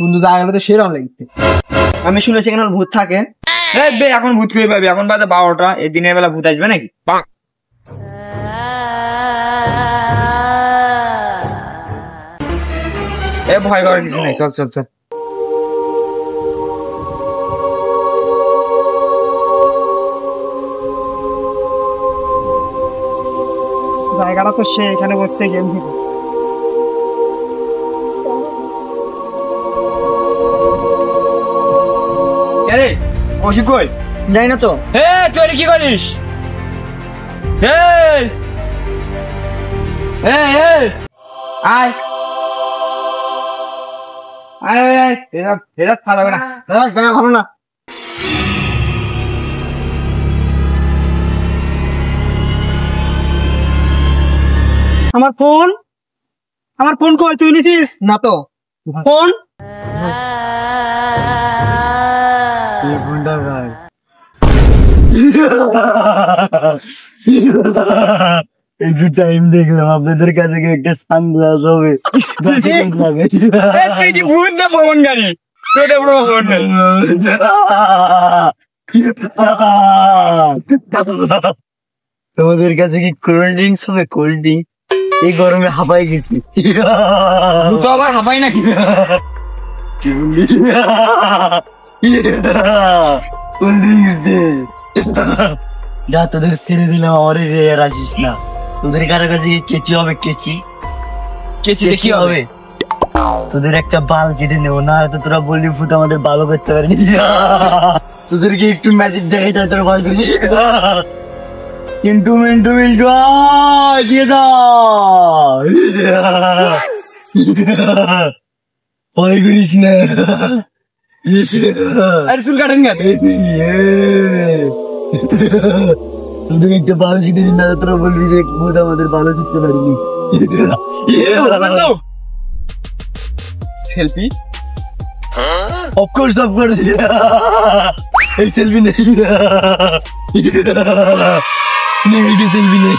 বন্ধু জায়গা তো সেরকম লাগছে। আমি শুনেছি এখানে ভূত থাকে। এখন ভূত কই পাবি? এখন বাজে 12টা, এই দিনের বেলা ভূত আসবে নাকি? ভয় করার কিছু নেই, চল চল চল। জায়গাটা তো সে এখানে বসছে গেম থেকে। আরে কৌশিক কই? যাই না তো। তুই এটা কি করিস? আয় ভালো না, ভালো না। আমার ফোন কই? তুই নিছিস না তো ফোন? একটু টাইম দেখলাম আপনাদের কাছে একটা সানগ্লাস হবে। তোমাদের কাছে কি কোল্ড ড্রিঙ্কস হবে? কোল্ড ড্রিঙ্ক এই গরমে হাঁপাই গেছি তো আবার হাঁপাই নাকি? কোল্ড ড্রিঙ্কস দে। যা তোদের ছেড়ে দিলাম, আমার রেয়ার আসিস না। তোদের কারো কাছে কি কেচি হবে? কেচি কি হবে? তোদের একটা বাল কেটে নেবো না, হয়তো তোরা বললি ফুট আমাদের বালও করতে পারিনি। তোদেরকে একটু ম্যাজিক দেখাই তাই তোরা ভয় করিস। কিন্তু মিন্টু দিয়ে ভয় করিস না। চুল কাটেন কেন? তোদের একটা বাল কেটে দিন না, তোরা বলবি যে ফুট আমাদের বালও দিতে পারিনি। সেলফি? অফকোর্স এই সেলফি নেই, সেলফি নেই।